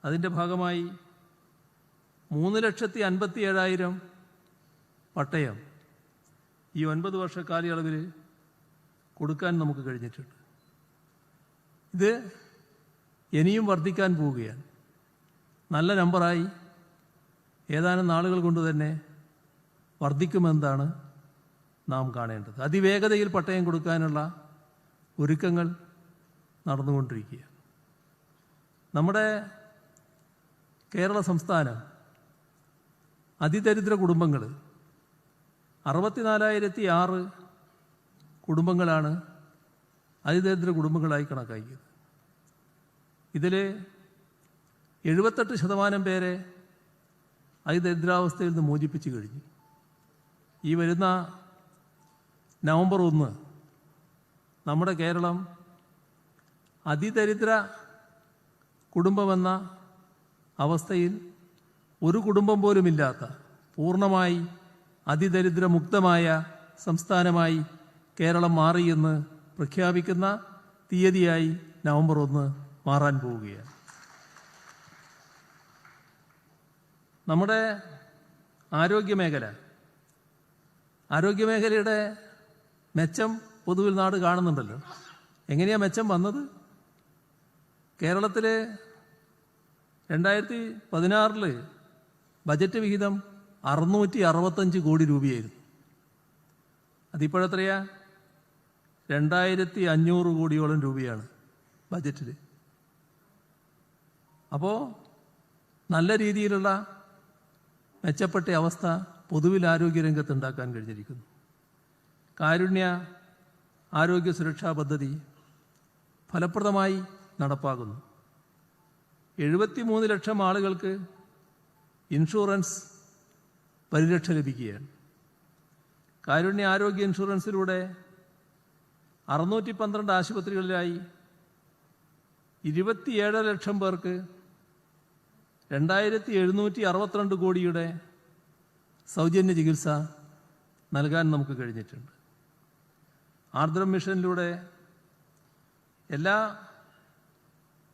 അതിൻ്റെ ഭാഗമായി 3,57,000 പട്ടയം ഈ 9 വർഷ കാലയളവിൽ കൊടുക്കാൻ നമുക്ക് കഴിഞ്ഞിട്ടുണ്ട്. ഇത് ഇനിയും വർദ്ധിക്കാൻ പോവുകയാണ്. നല്ല നമ്പറായി ഏതാനും നാളുകൾ കൊണ്ട് തന്നെ വർദ്ധിക്കുമെന്നാണ് നാം കാണേണ്ടത്. അതിവേഗതയിൽ പട്ടയം കൊടുക്കാനുള്ള ഒരുക്കങ്ങൾ നടന്നുകൊണ്ടിരിക്കുകയാണ്. നമ്മുടെ കേരള സംസ്ഥാനം അതിദരിദ്ര കുടുംബങ്ങൾ 64,006 കുടുംബങ്ങളാണ് അതിദരിദ്ര കുടുംബങ്ങളായി കണക്കാക്കിയത്. ഇതിൽ 78% പേരെ അതിദരിദ്രാവസ്ഥയിൽ നിന്ന് മോചിപ്പിച്ചു കഴിഞ്ഞു. ഈ വരുന്ന നവംബർ 1 നമ്മുടെ കേരളം അതിദരിദ്ര കുടുംബമെന്ന അവസ്ഥയിൽ ഒരു കുടുംബം പോലുമില്ലാത്ത പൂർണ്ണമായി അതിദരിദ്രമുക്തമായ സംസ്ഥാനമായി കേരളം മാറിയെന്ന് പ്രഖ്യാപിക്കുന്ന തീയതിയായി നവംബർ 1 മാറാൻ പോവുകയാണ്. നമ്മുടെ ആരോഗ്യമേഖലയുടെ മെച്ചം പൊതുവിൽ നാട് കാണുന്നുണ്ടല്ലോ. എങ്ങനെയാണ് മെച്ചം വന്നത്? കേരളത്തിൽ 2016 ബജറ്റ് വിഹിതം 665 കോടി രൂപയായിരുന്നു. അതിപ്പോഴെത്രയാ? 2500 കോടിയോളം രൂപയാണ് ബജറ്റിൽ. അപ്പോൾ നല്ല രീതിയിലുള്ള മെച്ചപ്പെട്ട അവസ്ഥ പൊതുവിൽ ആരോഗ്യരംഗത്ത് ഉണ്ടാക്കാൻ കഴിഞ്ഞിരിക്കുന്നു. കാരുണ്യ ആരോഗ്യ സുരക്ഷാ പദ്ധതി ഫലപ്രദമായി നടപ്പാക്കുന്നു. 73 ലക്ഷം ആളുകൾക്ക് ഇൻഷുറൻസ് പരിരക്ഷ ലഭിക്കുകയാണ്. കാരുണ്യ ആരോഗ്യ ഇൻഷുറൻസിലൂടെ 612 ആശുപത്രികളിലായി 27 ലക്ഷം പേർക്ക് 2762 കോടിയുടെ സൗജന്യ ചികിത്സ നൽകാൻ നമുക്ക് കഴിഞ്ഞിട്ടുണ്ട്. ആർദ്രം മിഷനിലൂടെ എല്ലാ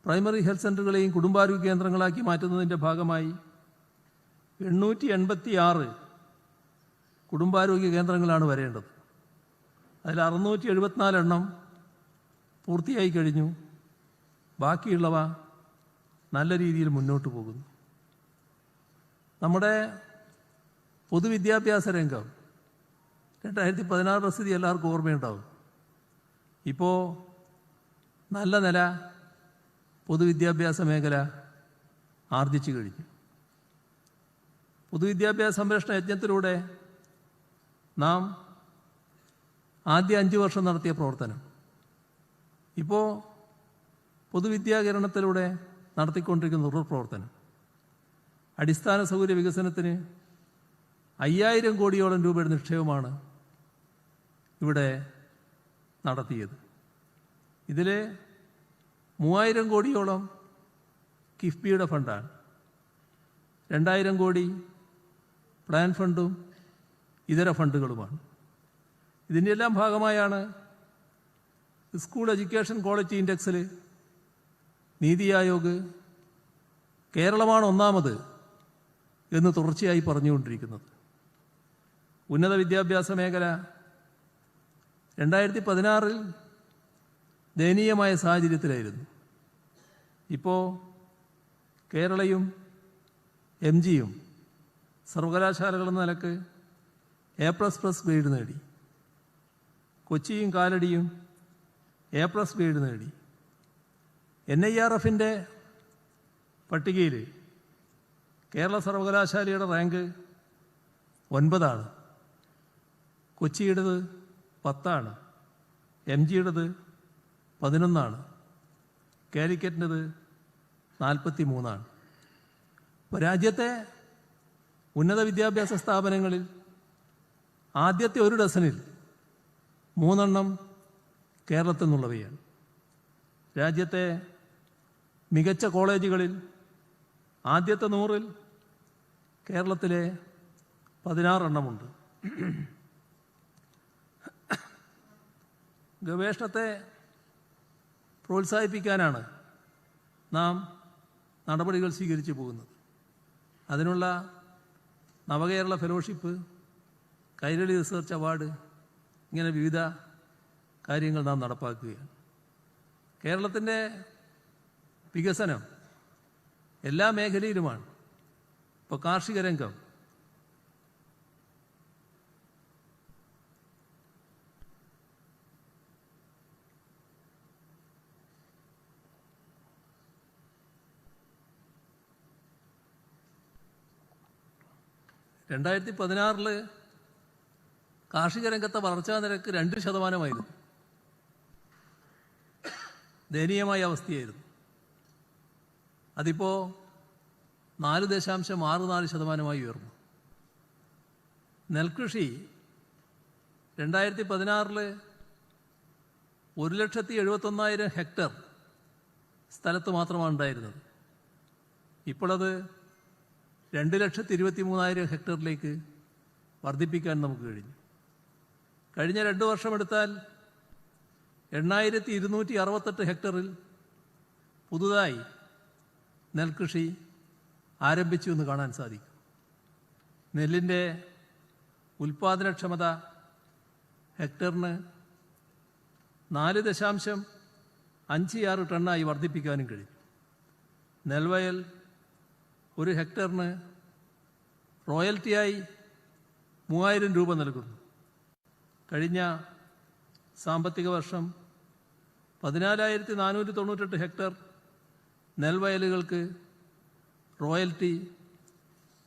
പ്രൈമറി ഹെൽത്ത് സെൻ്ററുകളെയും കുടുംബാരോഗ്യ കേന്ദ്രങ്ങളാക്കി മാറ്റുന്നതിൻ്റെ ഭാഗമായി 886 കുടുംബാരോഗ്യ കേന്ദ്രങ്ങളാണ് വരേണ്ടത്. അതിൽ 674 എണ്ണം പൂർത്തിയായി കഴിഞ്ഞു. ബാക്കിയുള്ളവ നല്ല രീതിയിൽ മുന്നോട്ട് പോകുന്നു. നമ്മുടെ പൊതുവിദ്യാഭ്യാസ രംഗം 2016 സ്ഥിതി എല്ലാവർക്കും ഓർമ്മയുണ്ടാവും. ഇപ്പോൾ നല്ല നില പൊതുവിദ്യാഭ്യാസ മേഖല ആർജിച്ചു കഴിഞ്ഞു. പൊതുവിദ്യാഭ്യാസ സംരക്ഷണ യജ്ഞത്തിലൂടെ നാം ആദ്യ 5 വർഷം നടത്തിയ പ്രവർത്തനം ഇപ്പോൾ പൊതുവിദ്യാകരണത്തിലൂടെ നടത്തിക്കൊണ്ടിരിക്കുന്ന തുടർ പ്രവർത്തനം അടിസ്ഥാന സൗകര്യ വികസനത്തിന് 5000 കോടിയോളം രൂപയുടെ നിക്ഷേപമാണ് ഇവിടെ നടത്തിയത്. ഇതിൽ 3000 കോടിയോളം കിഫ്ബിയുടെ ഫണ്ടാണ്. 2000 കോടി പ്ലാൻ ഫണ്ടും ഇതര ഫണ്ടുകളുമാണ്. ഇതിൻ്റെ എല്ലാം ഭാഗമായാണ് school education quality ഇൻഡെക്സിൽ NITI Aayog കേരളമാണ് ഒന്നാമത് എന്ന് തുടർച്ചയായി പറഞ്ഞുകൊണ്ടിരിക്കുന്നത്. ഉന്നത വിദ്യാഭ്യാസ മേഖല 2016 ദയനീയമായ സാഹചര്യത്തിലായിരുന്നു. ഇപ്പോൾ കേരളയും MGയും സർവകലാശാലകളെന്ന നിലക്ക് A++ ഗ്രേഡ് നേടി. കൊച്ചിയും കാലടിയും A+ ഗ്രേഡ് നേടി. NIRFൻ്റെ പട്ടികയിൽ കേരള സർവകലാശാലയുടെ റാങ്ക് 9ആണ്. കൊച്ചിയുടേത് 10ആണ്. MGയുടേത് 11ആണ്. കാലിക്കറ്റിൻ്റെത് 43ആണ്. ഇപ്പോൾ രാജ്യത്തെ ഉന്നത വിദ്യാഭ്യാസ സ്ഥാപനങ്ങളിൽ ആദ്യത്തെ 1 ഡസനിൽ 3 എണ്ണം കേരളത്തിൽ നിന്നുള്ളവയാണ്. രാജ്യത്തെ മികച്ച കോളേജുകളിൽ ആദ്യത്തെ 100ൽ കേരളത്തിലെ 16 എണ്ണമുണ്ട്. ഗവേഷണത്തെ പ്രോത്സാഹിപ്പിക്കാനാണ് നാം നടപടികൾ സ്വീകരിച്ചു പോകുന്നത്. അതിനുള്ള നവകേരള ഫെലോഷിപ്പ്, കൈരളി റിസർച്ച് അവാർഡ്, ഇങ്ങനെ വിവിധ കാര്യങ്ങൾ നാം നടപ്പാക്കുകയാണ്. കേരളത്തിൻ്റെ വികസനം എല്ലാ മേഖലയിലുമാണ്. ഇപ്പോൾ കാർഷിക രംഗം, രണ്ടായിരത്തി 2016 കാർഷിക രംഗത്തെ വളർച്ചാ നിരക്ക് 2%. ദയനീയമായ അവസ്ഥയായിരുന്നു. അതിപ്പോൾ 4.64% ഉയർന്നു. നെൽകൃഷി 2016 1,71,000 ഹെക്ടർ സ്ഥലത്ത് മാത്രമാണ് ഉണ്ടായിരുന്നത്. ഇപ്പോഴത് 2,23,000 ഹെക്ടറിലേക്ക് വർദ്ധിപ്പിക്കാൻ നമുക്ക് കഴിഞ്ഞു. കഴിഞ്ഞ 2 വർഷമെടുത്താൽ 8,268 ഹെക്ടറിൽ പുതുതായി നെൽകൃഷി ആരംഭിച്ചു എന്ന് കാണാൻ സാധിക്കും. നെല്ലിൻ്റെ ഉൽപാദനക്ഷമത ഹെക്ടറിന് 4.56 ടണ്ണായി വർദ്ധിപ്പിക്കാനും കഴിഞ്ഞു. നെൽവയൽ ഒരു ഹെക്ടറിന് റോയൽറ്റിയായി 3,000 രൂപ നൽകുന്നു. കഴിഞ്ഞ സാമ്പത്തിക വർഷം 14,498 ഹെക്ടർ നെൽവയലുകൾക്ക് റോയൽറ്റി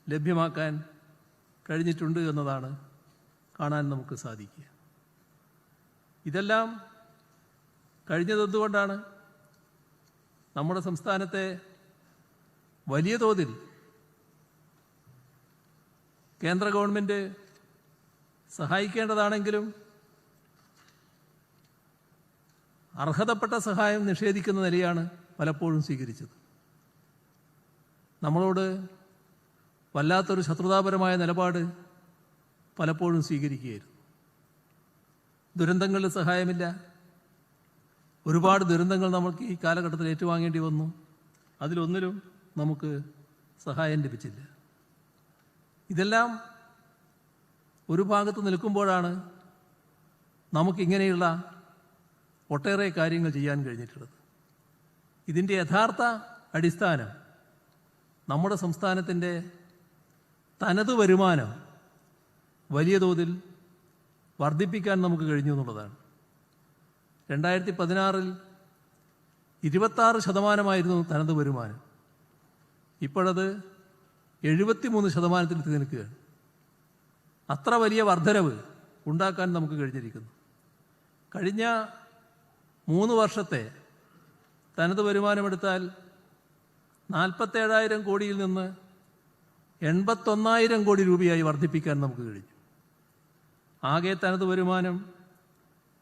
ലഭ്യമാക്കാൻ കഴിഞ്ഞിട്ടുണ്ട് എന്നതാണ് കാണാൻ നമുക്ക് സാധിക്കുക. ഇതെല്ലാം കഴിഞ്ഞതെന്തുകൊണ്ടാണ്? നമ്മുടെ സംസ്ഥാനത്തെ വലിയ തോതിൽ കേന്ദ്ര ഗവൺമെൻറ് സഹായിക്കേണ്ടതാണെങ്കിലും അർഹതപ്പെട്ട സഹായം നിഷേധിക്കുന്ന നിലയാണ് പലപ്പോഴും സ്വീകരിച്ചത്. നമ്മളോട് വല്ലാത്തൊരു ശത്രുതാപരമായ നിലപാട് പലപ്പോഴും സ്വീകരിക്കുകയായിരുന്നു. ദുരന്തങ്ങളിൽ സഹായമില്ല. ഒരുപാട് ദുരന്തങ്ങൾ നമുക്ക് ഈ കാലഘട്ടത്തിൽ ഏറ്റുവാങ്ങേണ്ടി വന്നു. അതിലൊന്നിലും നമുക്ക് സഹായം ലഭിച്ചില്ല. ഇതെല്ലാം ഒരു ഭാഗത്ത് നിൽക്കുമ്പോഴാണ് നമുക്കിങ്ങനെയുള്ള ഒട്ടേറെ കാര്യങ്ങൾ ചെയ്യാൻ കഴിഞ്ഞിട്ടുള്ളത്. ഇതിൻ്റെ യഥാർത്ഥ അടിസ്ഥാനം നമ്മുടെ സംസ്ഥാനത്തിൻ്റെ തനത് വരുമാനം വലിയ തോതിൽ വർദ്ധിപ്പിക്കാൻ നമുക്ക് കഴിഞ്ഞു എന്നുള്ളതാണ്. 2016 26% തനത് വരുമാനം. ഇപ്പോഴത് 73% നിൽക്കുകയാണ്. അത്ര വലിയ വർധനവ് ഉണ്ടാക്കാൻ നമുക്ക് കഴിഞ്ഞിരിക്കുന്നു. കഴിഞ്ഞ 3 വർഷത്തെ തനത് വരുമാനമെടുത്താൽ 47,000 കോടിയിൽ നിന്ന് 81,000 കോടി രൂപയായി വർദ്ധിപ്പിക്കാൻ നമുക്ക് കഴിഞ്ഞു. ആകെ തനത് വരുമാനം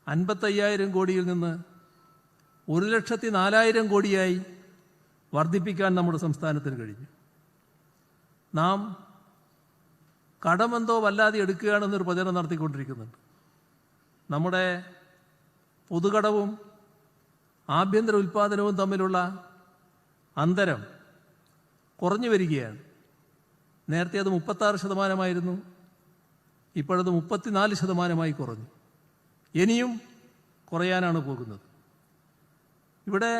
55,000 കോടിയിൽ നിന്ന് 1,04,000 കോടിയായി വർദ്ധിപ്പിക്കാൻ നമ്മുടെ സംസ്ഥാനത്തിന് കഴിഞ്ഞു. നാം കടമെന്തോ വല്ലാതെ എടുക്കുകയാണെന്നൊരു പ്രചരണം നടത്തിക്കൊണ്ടിരിക്കുന്നുണ്ട്. നമ്മുടെ പൊതുകടവും ആഭ്യന്തര ഉൽപ്പാദനവും തമ്മിലുള്ള അന്തരം കുറഞ്ഞു വരികയാണ്. നേരത്തെ അത് 36%, ഇപ്പോഴത് 34% കുറഞ്ഞു. ഇനിയും കുറയാനാണ് പോകുന്നത്. ഇവിടെ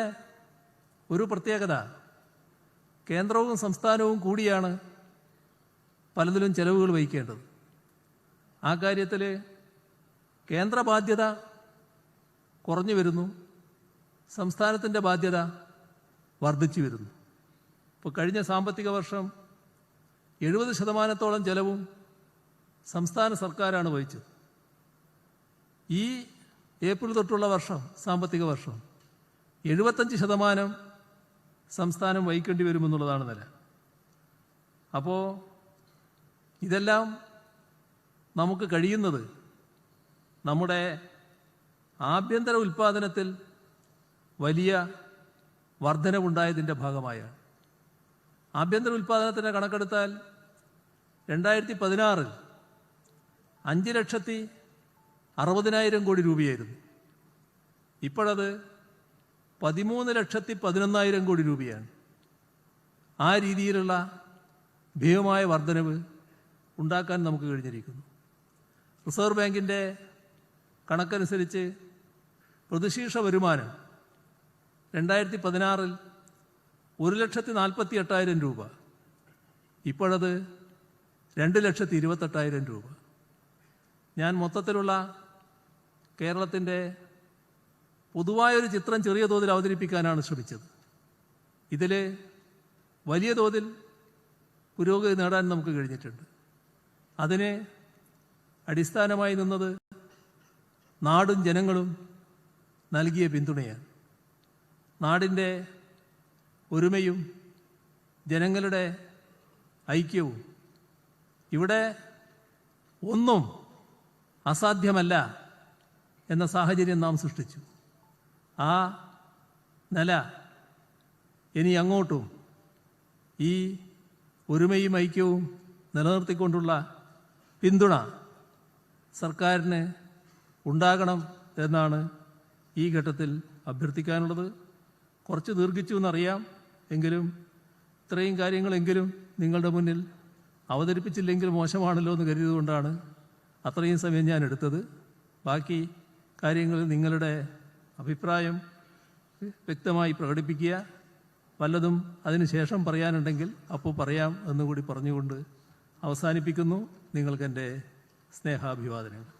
ഒരു പ്രത്യേകത, കേന്ദ്രവും സംസ്ഥാനവും കൂടിയാണ് പലതിലും ചെലവുകൾ വഹിക്കേണ്ടത്. ആ കാര്യത്തിൽ കേന്ദ്ര ബാധ്യത കുറഞ്ഞു വരുന്നു, സംസ്ഥാനത്തിൻ്റെ ബാധ്യത വർദ്ധിച്ചു വരുന്നു. ഇപ്പോൾ കഴിഞ്ഞ സാമ്പത്തിക വർഷം 70% ചെലവും സംസ്ഥാന സർക്കാരാണ് വഹിച്ചത്. ഈ ഏപ്രിൽ തൊട്ടുള്ള വർഷം, സാമ്പത്തിക വർഷം 75% സംസ്ഥാനം വഹിക്കേണ്ടി വരുമെന്നുള്ളതാണ് നില. അപ്പോൾ ഇതെല്ലാം നമുക്ക് കഴിയുന്നത് നമ്മുടെ ആഭ്യന്തര ഉൽപ്പാദനത്തിൽ വലിയ വർധനവുണ്ടായതിൻ്റെ ഭാഗമായാണ്. ആഭ്യന്തര ഉൽപ്പാദനത്തിൻ്റെ കണക്കെടുത്താൽ 2016 5,60,000 കോടി രൂപയായിരുന്നു. ഇപ്പോഴത് 13,11,000 കോടി രൂപയാണ്. ആ രീതിയിലുള്ള ഭീമമായ വർധനവ് ഉണ്ടാക്കാൻ നമുക്ക് കഴിഞ്ഞിരിക്കുന്നു. റിസർവ് ബാങ്കിൻ്റെ കണക്കനുസരിച്ച് പ്രതിശീർഷ വരുമാനം 2016 1,48,000 രൂപ. ഇപ്പോഴത് 2,28,000 രൂപ. ഞാൻ മൊത്തത്തിലുള്ള കേരളത്തിൻ്റെ പൊതുവായൊരു ചിത്രം ചെറിയ തോതിൽ അവതരിപ്പിക്കാനാണ് ശ്രമിച്ചത്. ഇതിൽ വലിയ തോതിൽ പുരോഗതി നേടാൻ നമുക്ക് കഴിഞ്ഞിട്ടുണ്ട്. അതിന് അടിസ്ഥാനമായി നിന്നത് നാടും ജനങ്ങളും നൽകിയ പിന്തുണയാണ്. നാടിൻ്റെ ഒരുമയും ജനങ്ങളുടെ ഐക്യവും. ഇവിടെ ഒന്നും അസാധ്യമല്ല എന്ന സാഹചര്യം നാം സൃഷ്ടിച്ചു. ആ നില ഇനി അങ്ങോട്ടും ഈ ഒരുമയും ഐക്യവും നിലനിർത്തിക്കൊണ്ടുള്ള പിന്തുണ സർക്കാരിന് ഉണ്ടാകണം എന്നാണ് ഈ ഘട്ടത്തിൽ അഭ്യർത്ഥിക്കാനുള്ളത്. കുറച്ച് ദീർഘിച്ചു എന്നറിയാം, എങ്കിലും ഇത്രയും കാര്യങ്ങളെങ്കിലും നിങ്ങളുടെ മുന്നിൽ അവതരിപ്പിച്ചില്ലെങ്കിൽ മോശമാണല്ലോ എന്ന് കരുതിയതുകൊണ്ടാണ് അത്രയും സമയം ഞാൻ എടുത്തത്. ബാക്കി കാര്യങ്ങളിൽ നിങ്ങളുടെ അഭിപ്രായം വ്യക്തമായി പ്രകടിപ്പിക്കുക. വല്ലതും അതിനുശേഷം പറയാനുണ്ടെങ്കിൽ അപ്പോൾ പറയാം എന്നുകൂടി പറഞ്ഞുകൊണ്ട് അവസാനിപ്പിക്കുന്നു. നിങ്ങൾക്കെൻ്റെ സ്നേഹാഭിവാദനങ്ങൾ.